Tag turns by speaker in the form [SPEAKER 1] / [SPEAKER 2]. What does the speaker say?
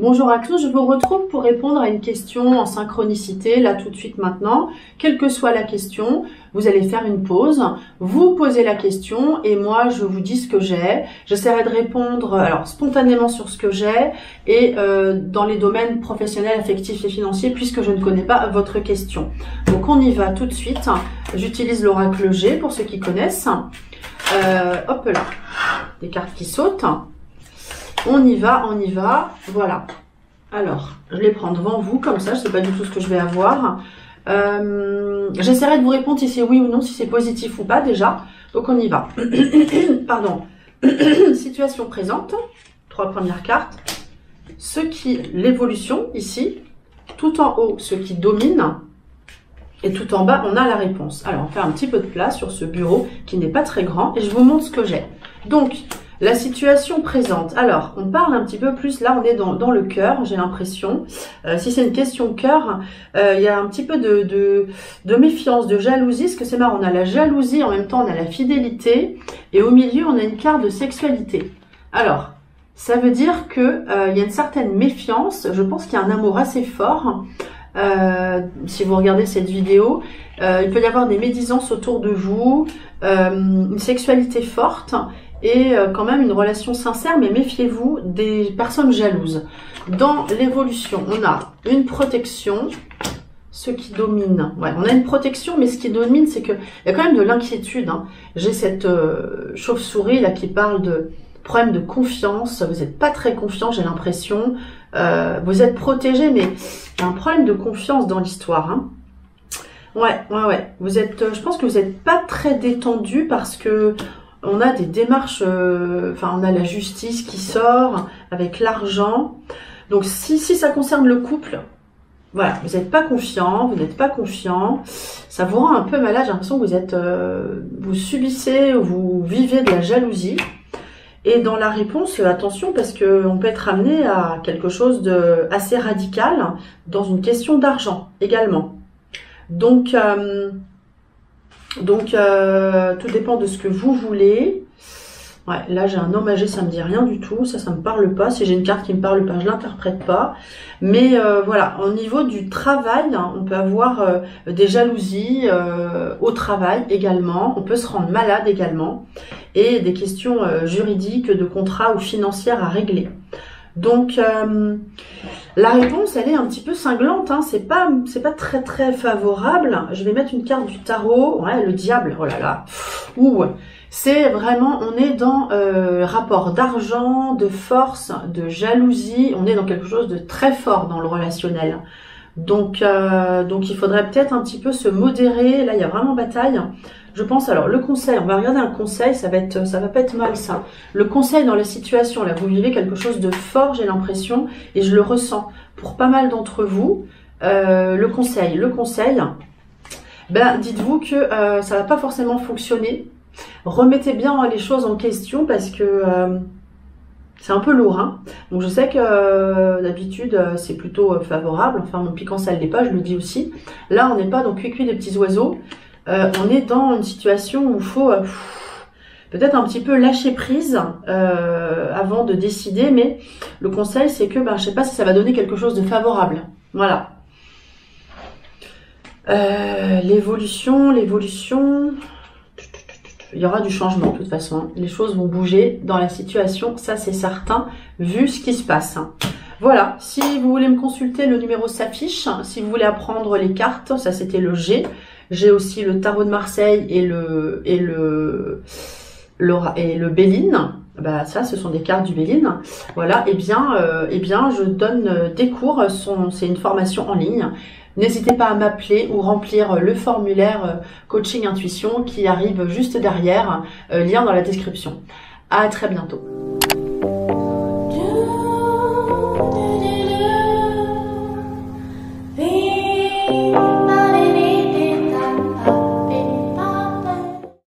[SPEAKER 1] Bonjour à tous, je vous retrouve pour répondre à une question en synchronicité, là tout de suite maintenant. Quelle que soit la question, vous allez faire une pause, vous posez la question et moi je vous dis ce que j'ai. J'essaierai de répondre alors spontanément sur ce que j'ai et dans les domaines professionnels, affectifs et financiers puisque je ne connais pas votre question. Donc on y va tout de suite. J'utilise l'oracle G pour ceux qui connaissent. Hop là, des cartes qui sautent. On y va, voilà. Alors, je les prends devant vous, comme ça, je ne sais pas du tout ce que je vais avoir. J'essaierai de vous répondre si c'est oui ou non, si c'est positif ou pas déjà. Donc, on y va. Pardon. Situation présente, 3 premières cartes. L'évolution, ici, tout en haut, ce qui domine, et tout en bas, on a la réponse. Alors, on fait un petit peu de place sur ce bureau qui n'est pas très grand, et je vous montre ce que j'ai. Donc, la situation présente. Alors, on parle un petit peu plus, là on est dans le cœur, j'ai l'impression. Si c'est une question cœur, il y a un petit peu de méfiance, de jalousie, parce que c'est marrant, on a la jalousie, en même temps on a la fidélité, et au milieu on a une carte de sexualité. Alors, ça veut dire que il y a une certaine méfiance, je pense qu'il y a un amour assez fort. Si vous regardez cette vidéo, il peut y avoir des médisances autour de vous, une sexualité forte, et quand même une relation sincère, mais méfiez-vous des personnes jalouses. Dans l'évolution, on a une protection, ce qui domine. Ouais, on a une protection, mais ce qui domine, c'est que il y a quand même de l'inquiétude. Hein. J'ai cette chauve-souris là qui parle de problème de confiance. Vous n'êtes pas très confiant, j'ai l'impression. Vous êtes protégé, mais il y a un problème de confiance dans l'histoire. Hein. Ouais. Vous êtes, je pense que vous n'êtes pas très détendu parce que on a des démarches, on a la justice qui sort avec l'argent. Donc, si ça concerne le couple, voilà, vous n'êtes pas confiant, vous n'êtes pas confiant. Ça vous rend un peu malade, j'ai l'impression que vous êtes, vous subissez, vous vivez de la jalousie. Et dans la réponse, attention, parce qu'on peut être amené à quelque chose de assez radical dans une question d'argent également. Donc, tout dépend de ce que vous voulez. Ouais, là j'ai un homme âgé, ça me dit rien du tout, ça me parle pas. Si j'ai une carte qui me parle pas, je l'interprète pas. Mais voilà, au niveau du travail, on peut avoir des jalousies au travail également. On peut se rendre malade également. Et des questions juridiques, de contrats ou financières à régler. Donc, la réponse, elle est un petit peu cinglante, hein. C'est pas très très favorable. Je vais mettre une carte du tarot, ouais, le diable, oh là là. Ouh, c'est vraiment, on est dans rapport d'argent, de force, de jalousie. On est dans quelque chose de très fort dans le relationnel. Donc il faudrait peut-être un petit peu se modérer. Là, il y a vraiment bataille. Je pense, alors, le conseil, on va regarder un conseil, ça va pas être mal, ça. Le conseil dans la situation, là, vous vivez quelque chose de fort, j'ai l'impression, et je le ressens. Pour pas mal d'entre vous, le conseil, ben, dites-vous que ça va pas forcément fonctionner. Remettez bien les choses en question, parce que c'est un peu lourd, hein. Donc, je sais que d'habitude, c'est plutôt favorable. Enfin, mon piquant, ça ne l'est pas, je le dis aussi. Là, on n'est pas dans cuicui des petits oiseaux. On est dans une situation où il faut peut-être un petit peu lâcher prise avant de décider, mais le conseil c'est que je ne sais pas si ça va donner quelque chose de favorable. Voilà. L'évolution, il y aura du changement de toute façon. Les choses vont bouger dans la situation, ça c'est certain, vu ce qui se passe. Voilà, si vous voulez me consulter, le numéro s'affiche. Si vous voulez apprendre les cartes, ça c'était le G. J'ai aussi le tarot de Marseille et le Béline. Bah ça, ce sont des cartes du Béline. Voilà. Eh bien, je donne des cours. C'est une formation en ligne. N'hésitez pas à m'appeler ou remplir le formulaire coaching intuition qui arrive juste derrière. Lien dans la description. À très bientôt.